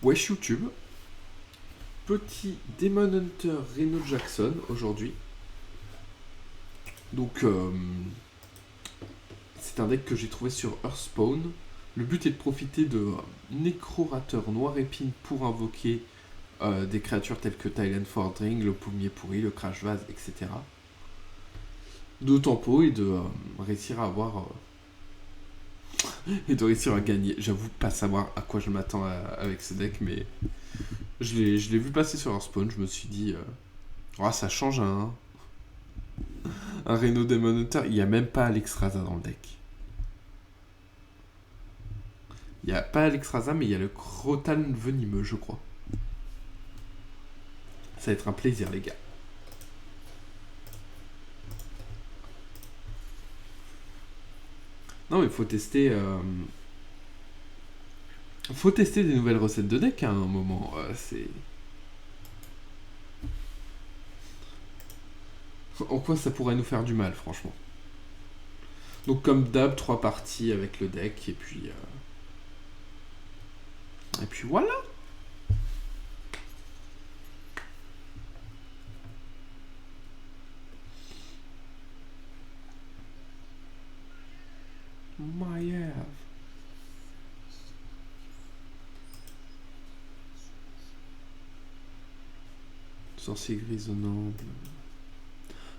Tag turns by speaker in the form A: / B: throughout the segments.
A: Wesh YouTube, petit Demon Hunter Reno Jackson aujourd'hui. Donc c'est un deck que j'ai trouvé sur Earthspawn. Le but est de profiter de Nécrorateur Noir Épine pour invoquer des créatures telles que Thailand Fordring, le Pommier Pourri, le Crash Vase, etc. De tempo et de réussir à avoir et de réussir à gagner. J'avoue pas savoir à quoi je m'attends avec ce deck, mais je l'ai vu passer sur Earthspawn. Je me suis dit, ça change un Reno Demon Hunter. Il n'y a même pas Alex Raza dans le deck. Il n'y a pas Alex Raza, mais il y a le Crotal Venimeux, je crois. Ça va être un plaisir, les gars. Non, mais faut tester. Faut tester des nouvelles recettes de deck à un moment. C'est. En quoi ça pourrait nous faire du mal, franchement. Donc, comme d'hab, 3 parties avec le deck, et puis. Et puis voilà! Maiev. Sorcier grisonnant.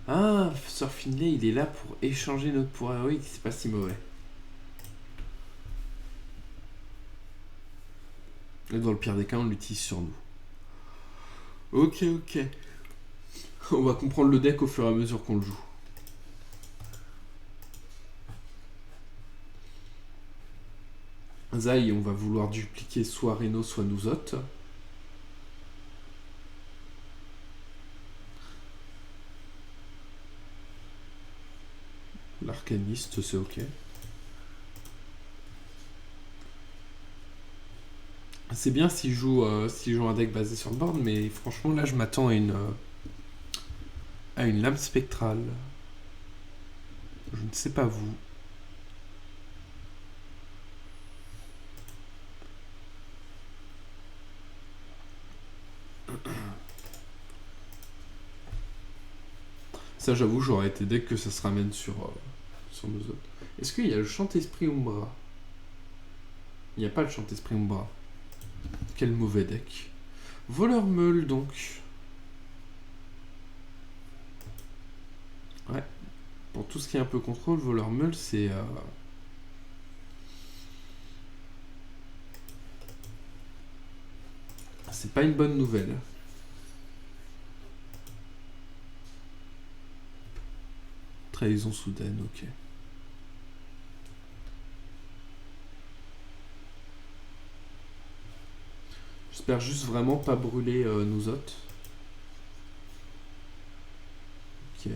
A: Ah, Sir Finlay, il est là pour échanger notre pouvoir héroïque, c'est pas si mauvais. Et dans le pire des cas, on l'utilise sur nous. Ok. On va comprendre le deck au fur et à mesure qu'on le joue. Zai, on va vouloir dupliquer soit Reno, soit Nouzot. L'arcaniste, c'est ok. C'est bien s'il joue un deck basé sur le board, mais franchement là je m'attends à une lame spectrale. Je ne sais pas vous. Ça j'avoue j'aurais été deck que ça se ramène sur nos autres. Est-ce qu'il y a le Chant-Esprit Umbra? Il n'y a pas le Chant-Esprit Umbra. Quel mauvais deck. Voleur Meule donc. Ouais. Pour tout ce qui est un peu contrôle, Voleur Meule c'est... C'est pas une bonne nouvelle. Trahison soudaine, ok. J'espère juste vraiment pas brûler nos hôtes. Ok.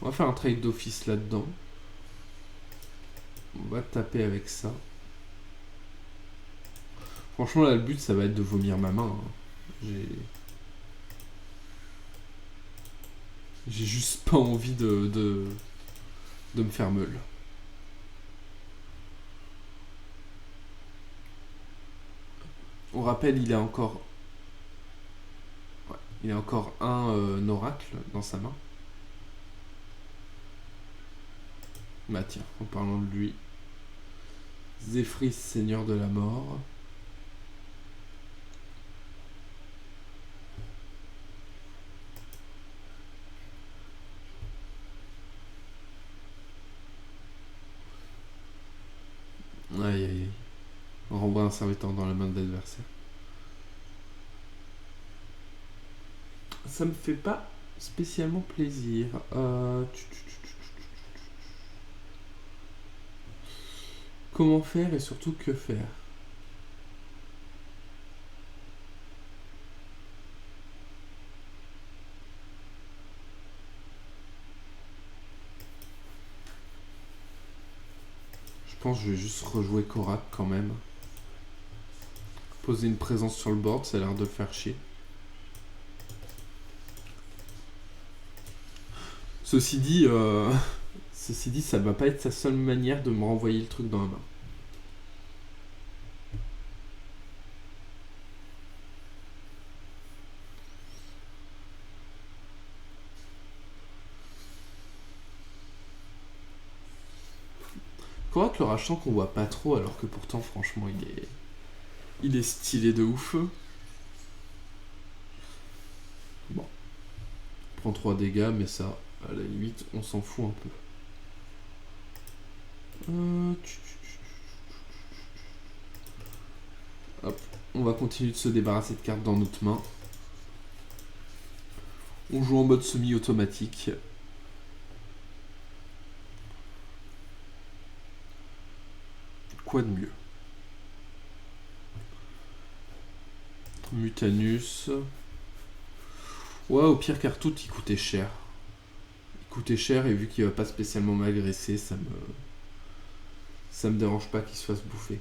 A: On va faire un trade d'office là-dedans. On va taper avec ça. Franchement là le but ça va être de vomir ma main. J'ai juste pas envie de me faire meule. On rappelle, il a encore... Ouais, il a encore un oracle dans sa main. Bah tiens, en parlant de lui. Zéphris, seigneur de la mort. Aïe. On renvoie un serviteur dans la main de l'adversaire. Ça me fait pas spécialement plaisir. Comment faire et surtout que faire? Je pense que je vais juste rejouer Korak quand même. Poser une présence sur le board, ça a l'air de le faire chier. Ceci dit, ça va pas être sa seule manière de me renvoyer le truc dans la main. Korak le rachant qu'on voit pas trop, alors que pourtant, franchement, il est stylé de ouf. Bon. Prend 3 dégâts, mais ça, à la limite, on s'en fout un peu. Hop. On va continuer de se débarrasser de cartes dans notre main. On joue en mode semi-automatique. Quoi de mieux? Mutanus. Ouais, au pire, Cartout, il coûtait cher. Il coûtait cher et vu qu'il va pas spécialement m'agresser, ça me dérange pas qu'il se fasse bouffer.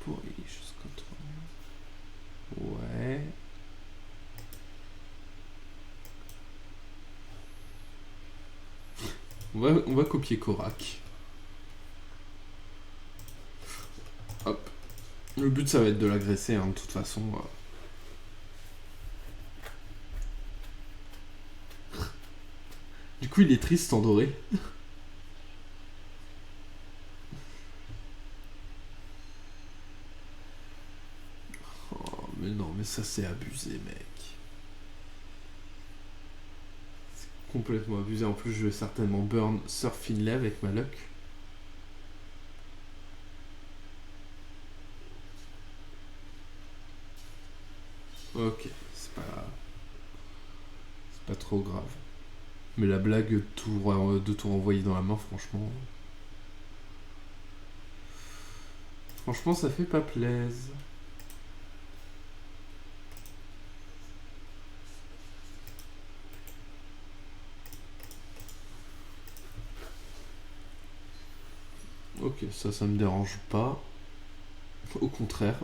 A: Pour les choses contre. Ouais. On va copier Korak. Hop. Le but, ça va être de l'agresser, hein, de toute façon. Du coup, il est triste en doré. Oh, mais non, mais ça, c'est abusé, mec. C'est complètement abusé. En plus, je vais certainement burn Surf Finlay avec ma luck. Ok, c'est pas trop grave. Mais la blague de tout renvoyer dans la main, franchement... Franchement, ça fait pas plaise. Ok, ça me dérange pas. Au contraire.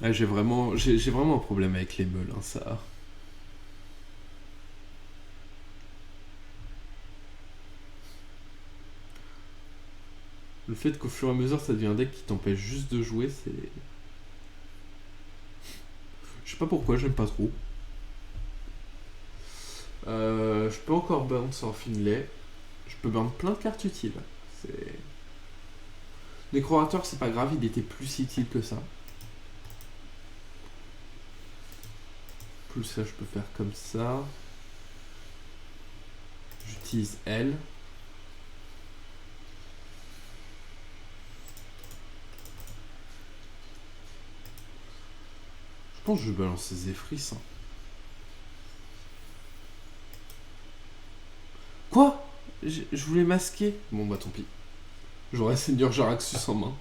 A: Ah, j'ai vraiment un problème avec les meules, hein, ça. Le fait qu'au fur et à mesure ça devient un deck qui t'empêche juste de jouer, c'est... Je sais pas pourquoi, j'aime pas trop. Je peux encore burn sans Finlay. Je peux burn plein de cartes utiles. C'est... Nécrorateur, c'est pas grave, il était plus utile que ça. Plus ça, je peux faire comme ça. J'utilise L. Je pense que je vais balancer Zephrys. Hein. Quoi? Je voulais masquer. Bon bah tant pis. J'aurai Seigneur Jaraxxus en main.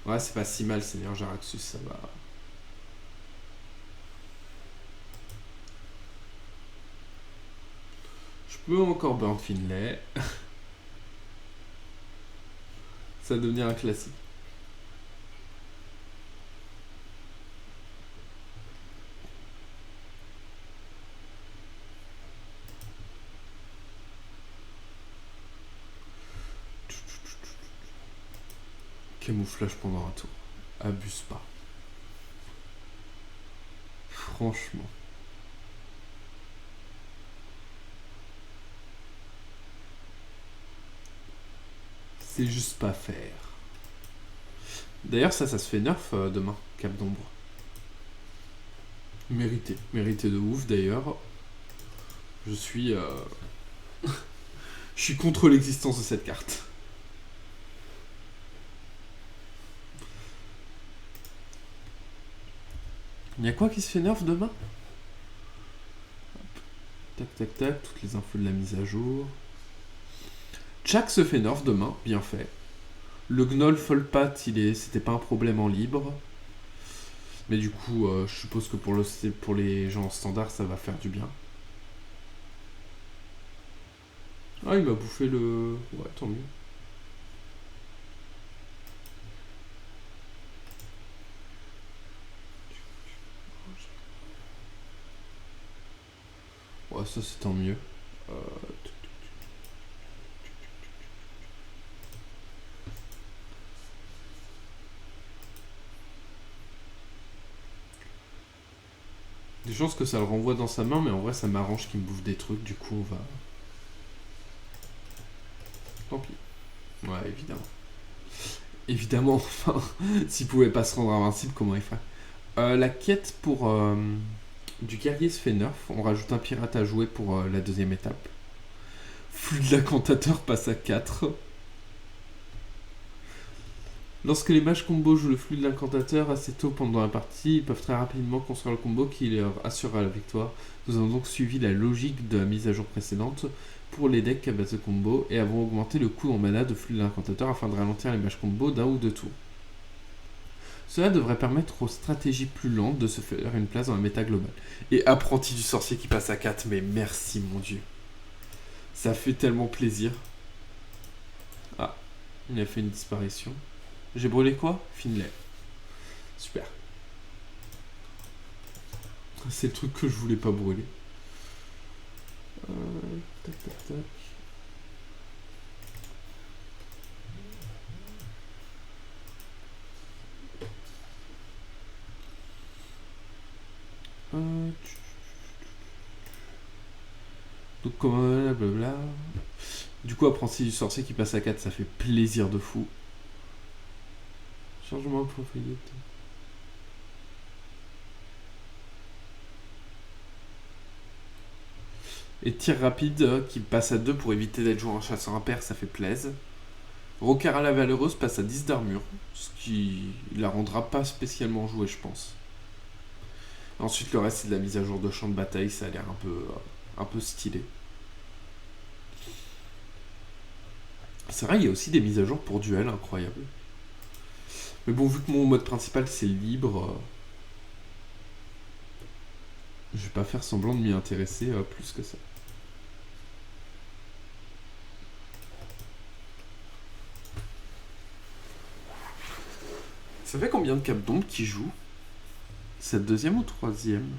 A: Ouais, c'est pas si mal, Seigneur Jaraxxus, ça va. Je peux encore burn Finlay. Ça va devenir un classique. Camouflage pendant un tour. Abuse pas. Franchement. C'est juste pas faire. D'ailleurs, ça se fait nerf demain, Cap d'ombre. Mérité. Mérité de ouf, d'ailleurs. Je suis... Je suis contre l'existence de cette carte. Il y a quoi qui se fait nerf demain? Hop. Tac, tac, tac. Toutes les infos de la mise à jour. Jack se fait nerf demain, bien fait. Le Gnoll Folpat, c'était pas un problème en libre. Mais du coup, je suppose que pour les gens en standard, ça va faire du bien. Ah, il m'a bouffé le... Ouais, tant mieux. ça c'est tant mieux. Des chances que ça le renvoie dans sa main, mais en vrai ça m'arrange qu'il me bouffe des trucs, du coup on va... Tant pis. Ouais, évidemment. Évidemment, enfin, s'il pouvait pas se rendre invincible, comment il ferait? La quête pour du guerrier se fait nerf. On rajoute un pirate à jouer pour la deuxième étape. Flux de l'incantateur passe à 4. Lorsque les mages combo jouent le flux de l'incantateur assez tôt pendant la partie, ils peuvent très rapidement construire le combo qui leur assurera la victoire. Nous avons donc suivi la logique de la mise à jour précédente pour les decks à base de combo et avons augmenté le coût en mana de flux de l'incantateur afin de ralentir les mages combo d'un ou deux tours. Cela devrait permettre aux stratégies plus lentes de se faire une place dans la méta globale. Et apprenti du sorcier qui passe à 4, mais merci mon dieu. Ça fait tellement plaisir. Ah, il a fait une disparition. J'ai brûlé quoi? Finlay. Super. C'est le truc que je voulais pas brûler. Tac, tac, tac. Donc, blablabla. Du coup, apprenti du sorcier qui passe à 4, ça fait plaisir de fou. Changement propriété. Et tir rapide qui passe à 2 pour éviter d'être joué en chasseur impair, ça fait plaisir. Rocara la Valeureuse passe à 10 d'armure, ce qui la rendra pas spécialement jouée, je pense. Ensuite, le reste, c'est de la mise à jour de champ de bataille, ça a l'air un peu stylé. C'est vrai, il y a aussi des mises à jour pour duel, incroyable. Mais bon, vu que mon mode principal, c'est libre, je vais pas faire semblant de m'y intéresser plus que ça. Ça fait combien de Cap d'ombre qui joue? C'est deuxième ou troisième?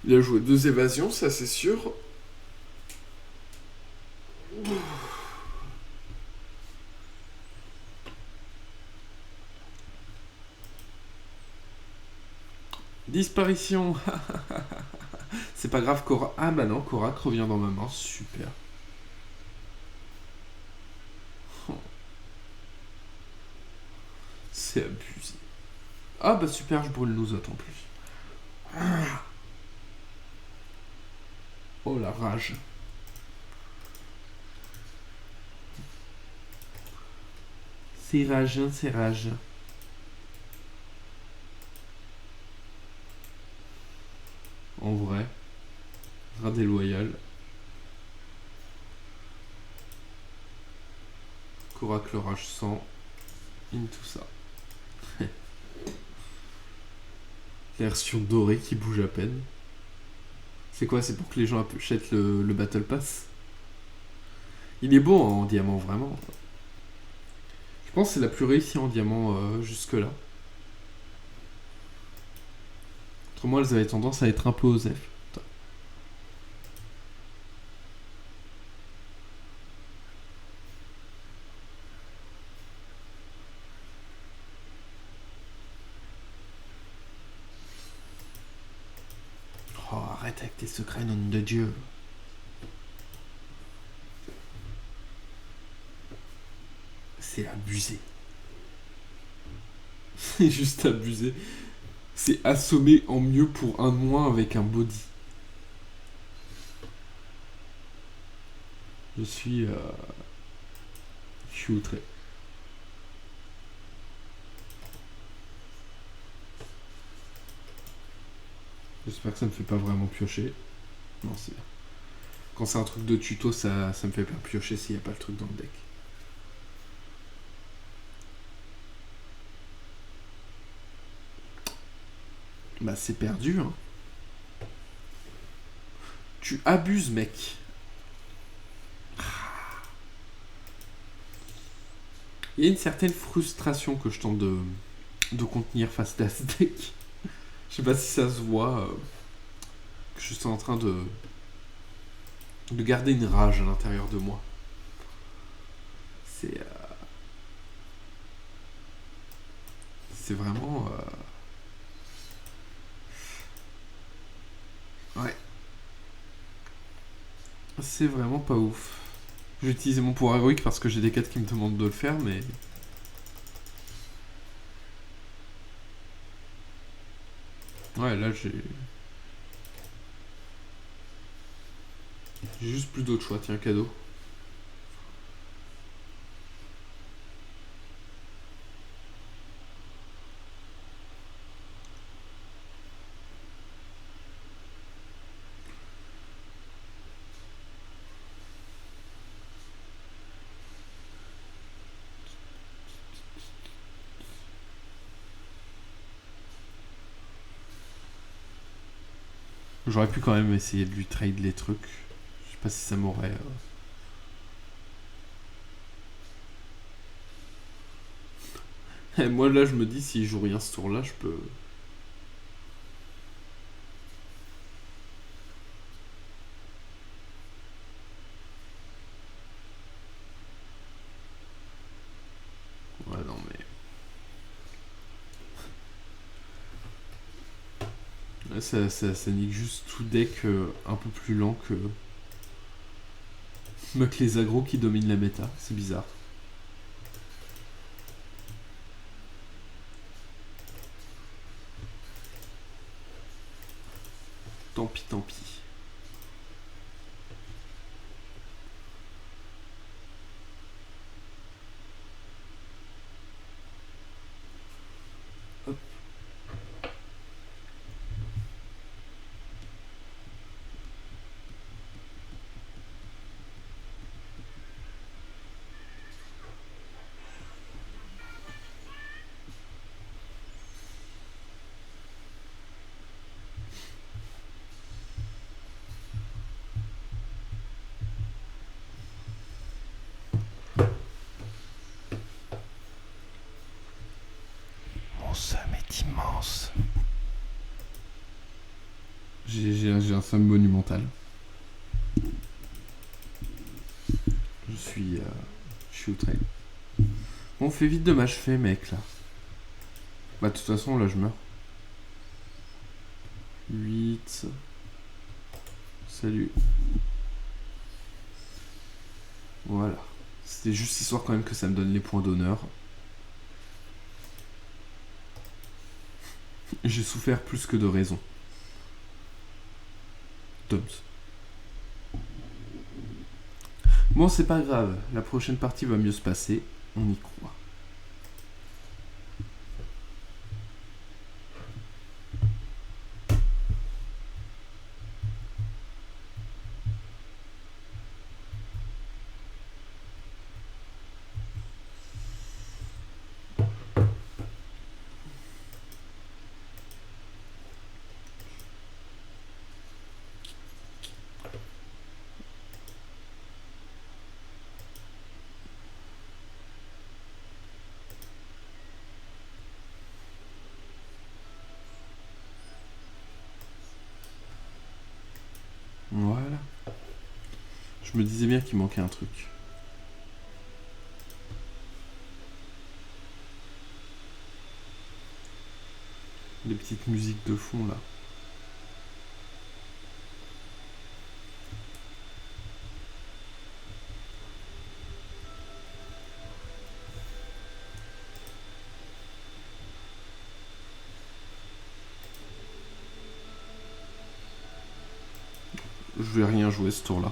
A: Il a joué 2 évasions, ça c'est sûr. Disparition. C'est pas grave, Korak. Ah bah non, Korak revient dans ma main, super. C'est abusé. Ah bah super, je brûle nous autres en plus. Oh la rage. C'est rage, hein, c'est rage. En vrai. Rat déloyal. Korak le rage 100. In tout ça. Version dorée qui bouge à peine. C'est quoi? C'est pour que les gens achètent le Battle Pass? Il est beau en diamant, vraiment. Je pense que c'est la plus réussie en diamant jusque-là. Autrement, elles avaient tendance à être un peu osef. Oh, arrête avec tes secrets, nom de Dieu. C'est abusé. C'est juste abusé. C'est assommé en mieux pour un de moins avec un body. Je suis outré. J'espère que ça me fait pas vraiment piocher. Non, c'est bien. Quand c'est un truc de tuto, ça me fait pas piocher s'il n'y a pas le truc dans le deck. Bah c'est perdu, hein. Tu abuses, mec. Il y a une certaine frustration que je tente de contenir face à ce deck. Je sais pas si ça se voit. que je suis en train de garder une rage à l'intérieur de moi. C'est vraiment... Ouais. C'est vraiment pas ouf. J'ai utilisé mon pouvoir héroïque parce que j'ai des quêtes qui me demandent de le faire, mais... Ouais, là, j'ai juste plus d'autre choix. Tiens, cadeau. J'aurais pu quand même essayer de lui trade les trucs. Je sais pas si ça m'aurait... Moi, là, je me dis, si je joue rien ce tour-là, je peux... Ouais, non, mais... Ça nique juste tout deck un peu plus lent que les agros qui dominent la méta. C'est bizarre. Tant pis, tant pis. Hop. Mon somme est immense. J'ai un somme monumental. Je suis outré. On fait vite de m'achever, mec, là. Bah, de toute façon, là, je meurs. 8. Salut. Voilà. C'était juste histoire quand même que ça me donne les points d'honneur. J'ai souffert plus que de raison. Toms. Bon, c'est pas grave. La prochaine partie va mieux se passer. On y croit. Voilà. Je me disais bien qu'il manquait un truc. Les petites musiques de fond là. Je vais rien jouer ce tour là.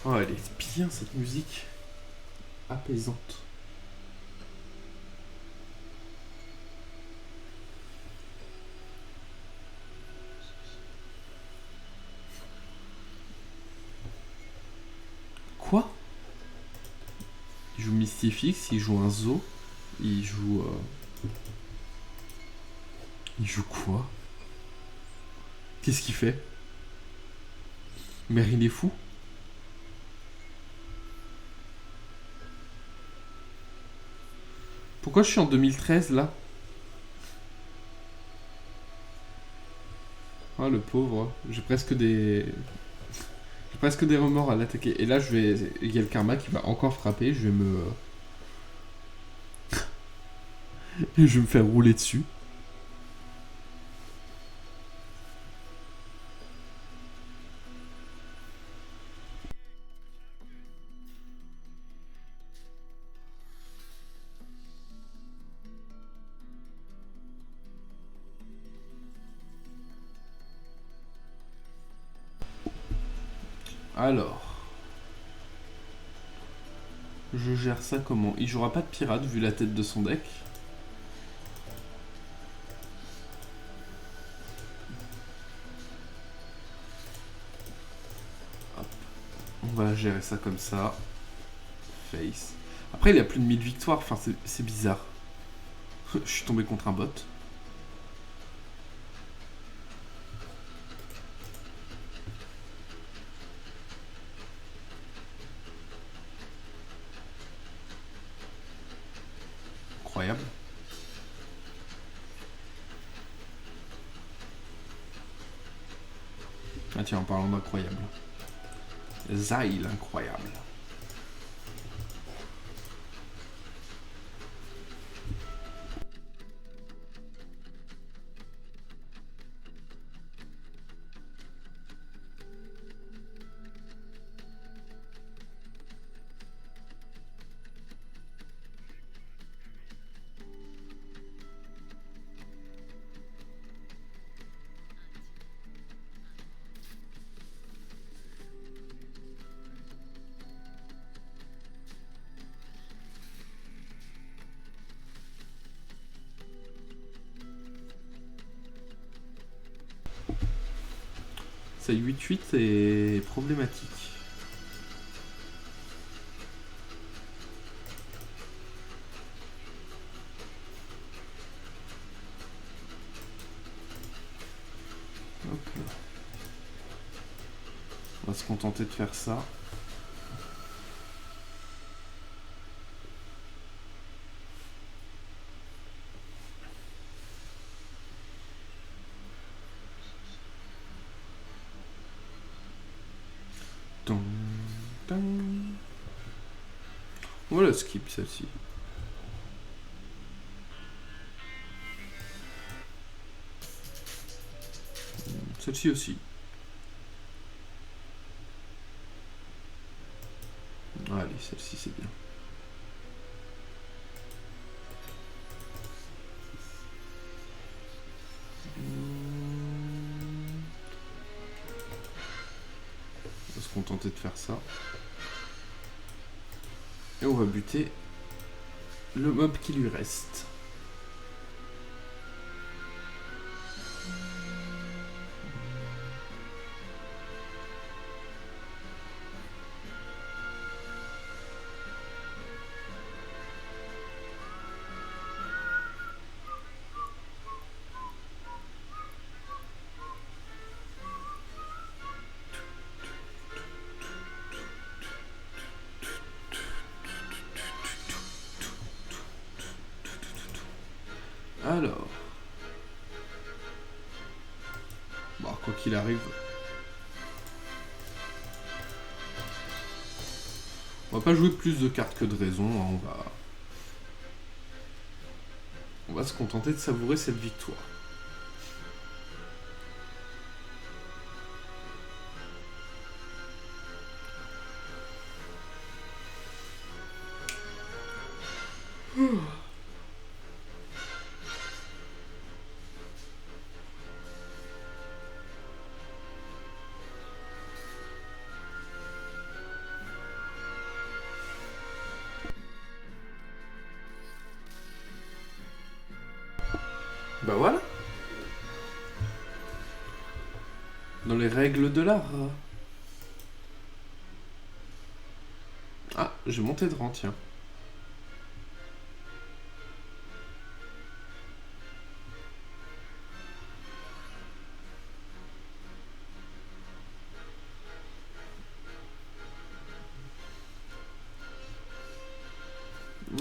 A: Oh, elle est bien cette musique. Apaisante. Quoi? Il joue Mystifix, il joue un Zo. Il joue... Il joue quoi? Qu'est-ce qu'il fait? Mère, il est fou? Pourquoi je suis en 2013 là? Ah le pauvre, j'ai presque des... J'ai presque des remords à l'attaquer. Et là je vais... Il y a le karma qui va encore frapper, je vais me... Et je vais me faire rouler dessus. Alors... Je gère ça comment? Il jouera pas de pirate vu la tête de son deck. Hop. On va gérer ça comme ça. Face. Après il a plus de 1000 victoires, enfin c'est bizarre. Je suis tombé contre un bot. Incroyable. Ah tiens, en parlant d'incroyable. Zyle, incroyable. Ça 8-8 est problématique. Hop là. On va se contenter de faire ça. Voilà, skip celle-ci. Celle-ci aussi. Allez, celle-ci c'est bien. On va se contenter de faire ça. Et on va buter le mob qui lui reste. Alors. Bon, quoi qu'il arrive. On va pas jouer plus de cartes que de raison, hein, on va se contenter de savourer cette victoire. Bah voilà. Dans les règles de l'art. Ah, j'ai monté de rang, tiens.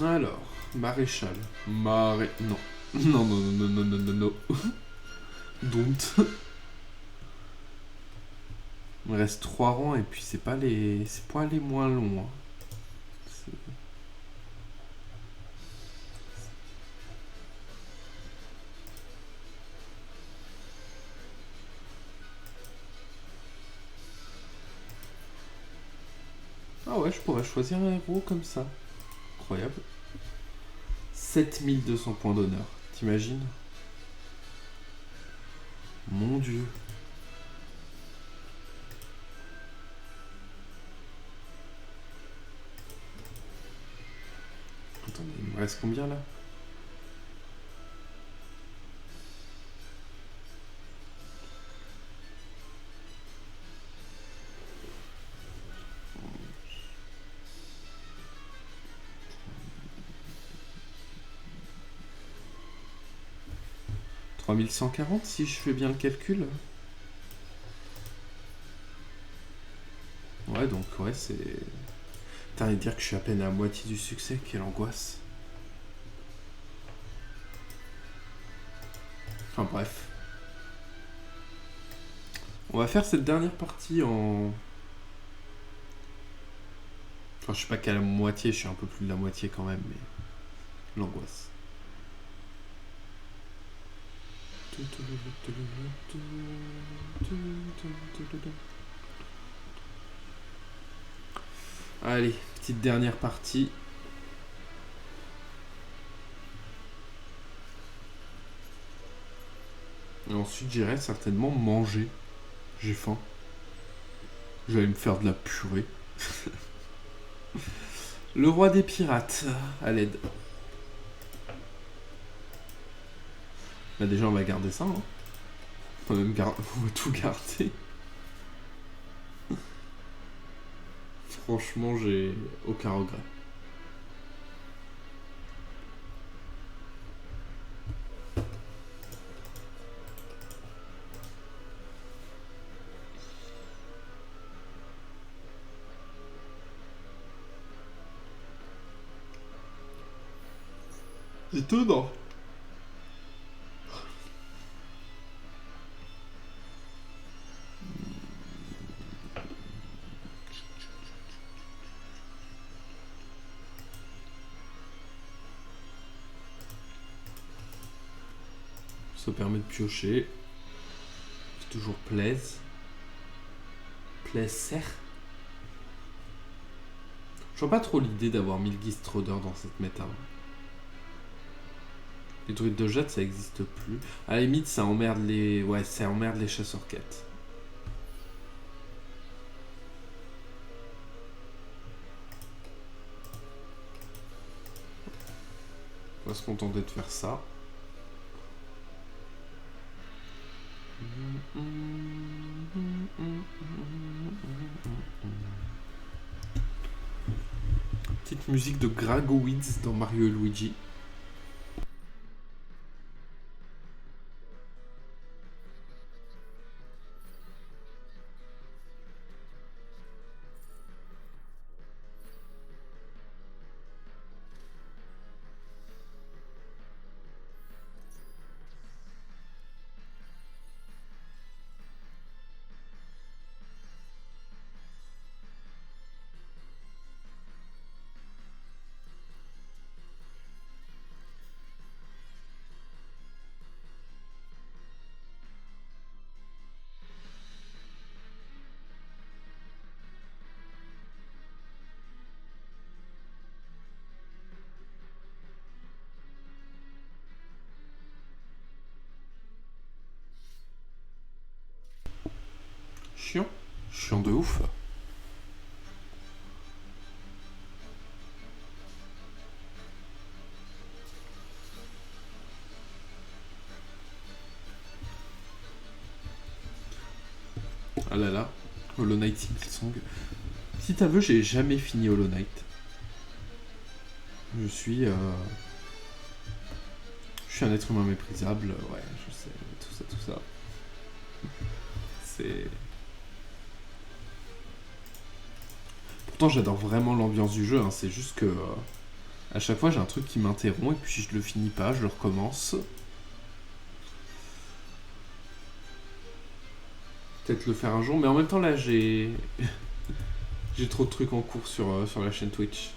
A: Alors, maréchal. Non. Non, non, non, non, non, non, non. Don't. Il me reste 3 rangs et puis c'est pas les moins longs. Hein. Ah ouais, je pourrais choisir un héros comme ça. Incroyable. 7200 points d'honneur. T'imagines? Mon dieu. Attendez, il me reste combien là? « 3140 si je fais bien le calcul. Ouais, donc ouais, c'est... T'as à dire que je suis à peine à moitié du succès, quelle angoisse. Enfin bref. On va faire cette dernière partie en... Enfin, je suis pas qu'à la moitié, je suis un peu plus de la moitié quand même, mais... L'angoisse. Allez, petite dernière partie. Et ensuite, j'irai certainement manger. J'ai faim. J'allais me faire de la purée. Le roi des pirates, à l'aide. Bah déjà, on va garder ça. Hein. On va tout garder. Franchement, j'ai aucun regret. Étonnant. Ça permet de piocher. C'est toujours plaise. Plaisir. Je vois pas trop l'idée d'avoir 1000 Gistroder dans cette méta. Les druides de jet, ça existe plus. À la limite, ça emmerde les... Ouais, ça emmerde les chasseurs-quêtes. On va se contenter de faire ça. Petite musique de Gragowids dans Mario et Luigi. Chiant. Chiant de ouf. Ah là là. Hollow Knight Silksong. Si t'as vu, j'ai jamais fini Hollow Knight. Je suis un être humain méprisable. Ouais, je sais. Tout ça. C'est... Pourtant, j'adore vraiment l'ambiance du jeu. Hein. C'est juste que... À chaque fois, j'ai un truc qui m'interrompt et puis je le finis pas, je le recommence. Peut-être le faire un jour, mais en même temps, là, j'ai trop de trucs en cours sur la chaîne Twitch.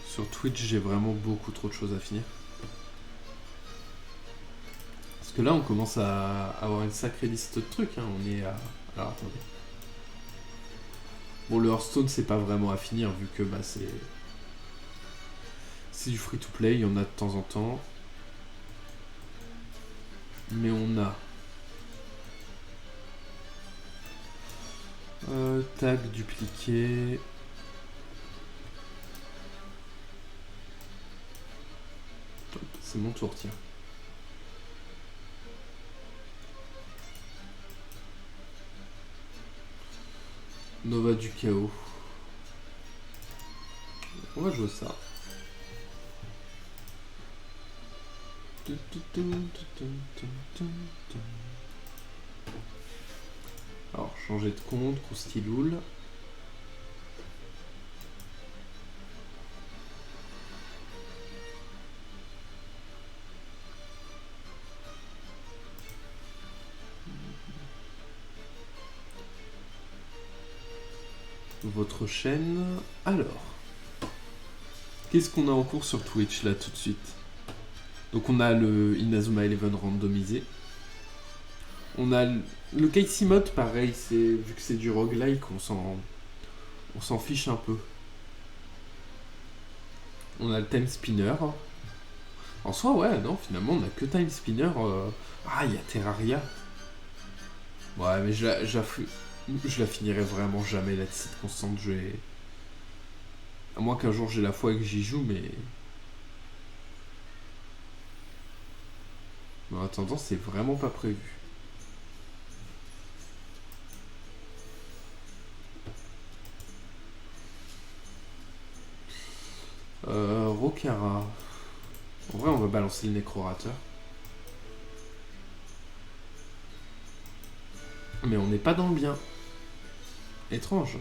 A: Sur Twitch, j'ai vraiment beaucoup trop de choses à finir. Parce que là, on commence à avoir une sacrée liste de trucs. Hein. On est à... Alors, attendez. Bon, le Hearthstone, c'est pas vraiment à finir, vu que bah, c'est du free-to-play, il y en a de temps en temps. Mais on a... tag dupliqué... C'est mon tour, tiens. Nova du chaos. On va jouer ça. Alors, changer de compte, Kroustiloul. Votre chaîne. Alors, qu'est-ce qu'on a en cours sur Twitch là tout de suite? Donc on a le Inazuma Eleven randomisé. On a le Casey mode, pareil, vu que c'est du roguelike, on s'en fiche un peu. On a le Time Spinner. En soi, ouais, non, finalement, on a que Time Spinner. Ah, il y a Terraria. Ouais, mais je la finirai vraiment jamais, la site constante. À moins qu'un jour j'ai la foi et que j'y joue, mais... En attendant, c'est vraiment pas prévu. Rokara. En vrai, on va balancer le Nécrorateur. Mais on n'est pas dans le bien. Étrange.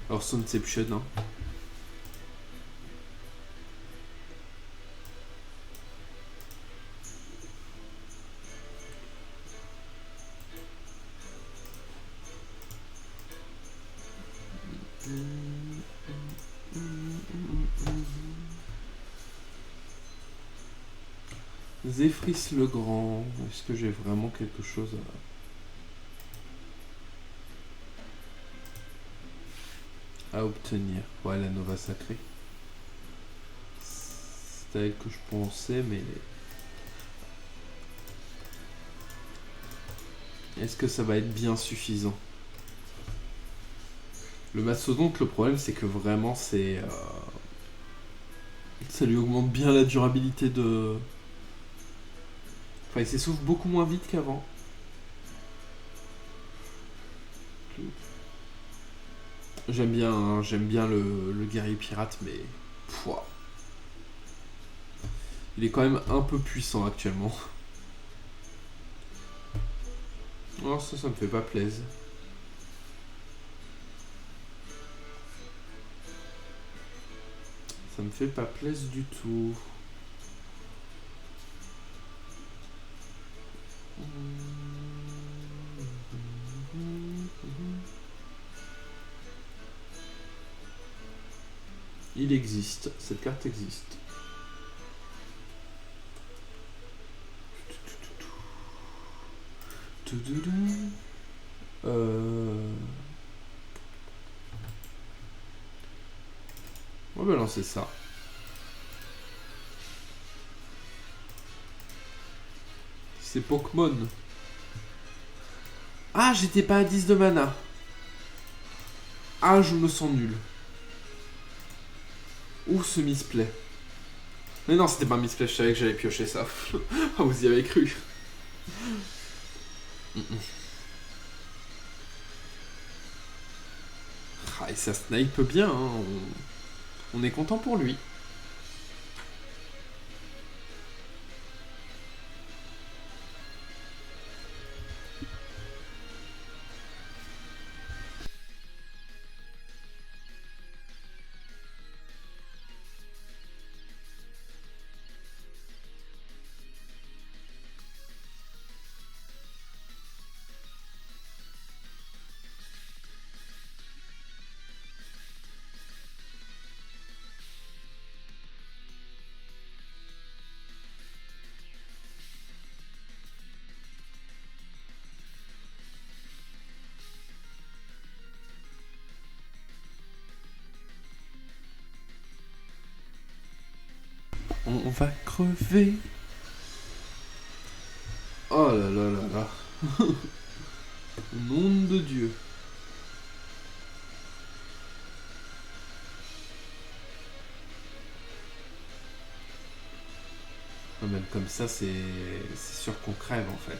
A: Alors, Soundception, hein. Zéphris le Grand. Est-ce que j'ai vraiment quelque chose à obtenir? Ouais, la Nova Sacrée. C'est à elle que je pensais, mais... Est-ce que ça va être bien suffisant? Le mastodonte, le problème, c'est que vraiment, c'est... Ça lui augmente bien la durabilité de... Enfin, il s'essouffle beaucoup moins vite qu'avant. J'aime bien, hein, le guerrier pirate, mais... Pouah. Il est quand même un peu puissant actuellement. Oh, ça me fait pas plaisir. Ça me fait pas plaisir du tout. il existe. Cette carte existe. On va lancer ça. C'est Pokémon. Ah, j'étais pas à 10 de mana. Ah, je me sens nul. Où ce misplay? Mais non, c'était pas un misplay, je savais que j'allais piocher ça. Ah, vous y avez cru. Ah, et ça snipe bien, hein. On est content pour lui. On va crever. Oh là là là là. Au nom de Dieu. Même comme ça, c'est sûr qu'on crève en fait.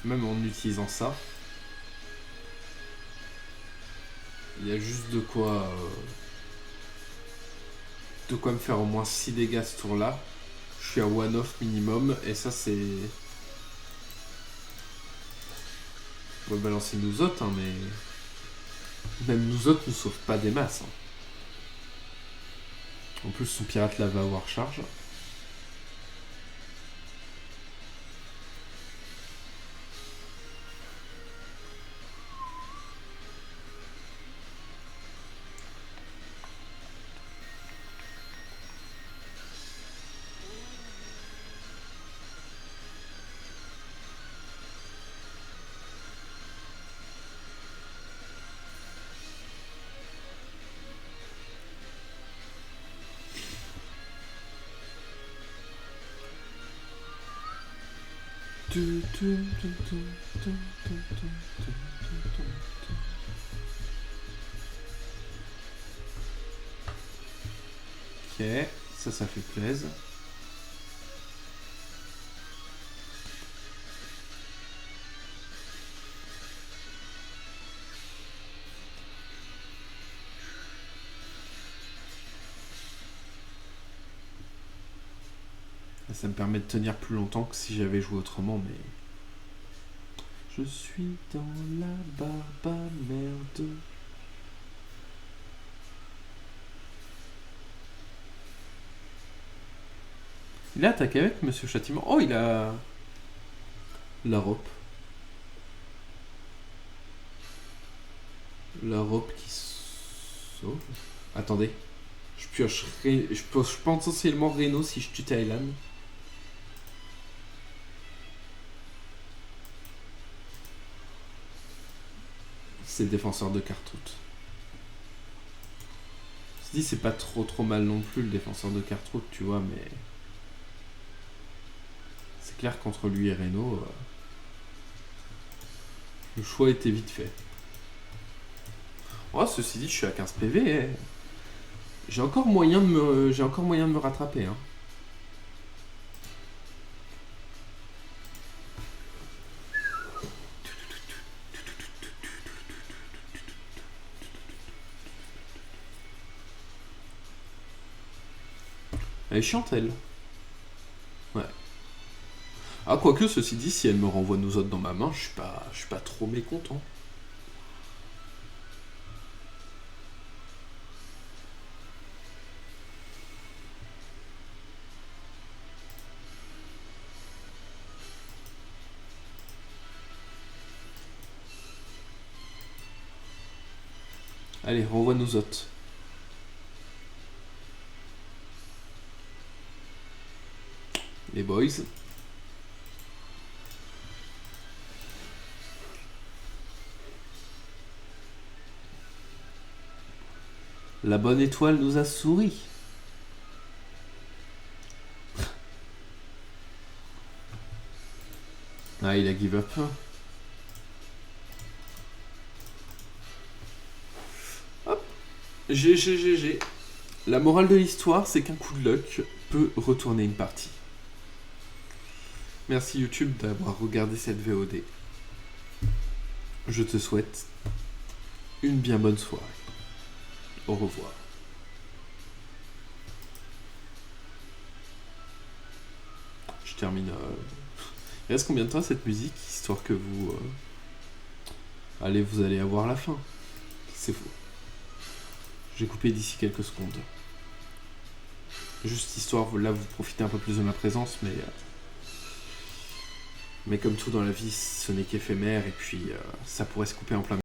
A: Même en utilisant ça. Il y a juste de quoi me faire au moins 6 dégâts ce tour-là. Je suis à one-off minimum. Et ça, c'est... On va balancer nous autres, hein, mais... Même nous autres ne sauvent pas des masses. Hein. En plus, son pirate là va avoir charge. Ok, ça fait plaisir. Ça me permet de tenir plus longtemps que si j'avais joué autrement, mais... Je suis dans la barbe à merde. Il a attaqué avec Monsieur Châtiment. Oh, il a... La rope. La rope qui sauve. Attendez. Je piocherai... Je pense potentiellement Reno si je tue Thailand. C'est le défenseur de Cartroot. Je dis c'est pas trop mal non plus le défenseur de Cartroot, tu vois, mais... C'est clair qu'entre lui et Reno... Le choix était vite fait. Oh, ceci dit, je suis à 15 PV. Hein. J'ai encore moyen de me rattraper. Hein. Elle est chiante, elle. Ouais. Ah, quoique, ceci dit, si elle me renvoie nous autres dans ma main, je suis pas trop mécontent. Allez, renvoie nous autres. les boys. La bonne étoile nous a souri. Ah, il a give up. Hop. GG. La morale de l'histoire, c'est qu'un coup de luck peut retourner une partie. Merci YouTube d'avoir regardé cette VOD. Je te souhaite une bien bonne soirée. Au revoir. Je termine. Il reste combien de temps cette musique, histoire que vous... vous allez avoir la fin. C'est faux. J'ai coupé d'ici quelques secondes. Juste histoire, là, vous profitez un peu plus de ma présence, mais comme tout dans la vie, ce n'est qu'éphémère, et puis ça pourrait se couper en plein milieu.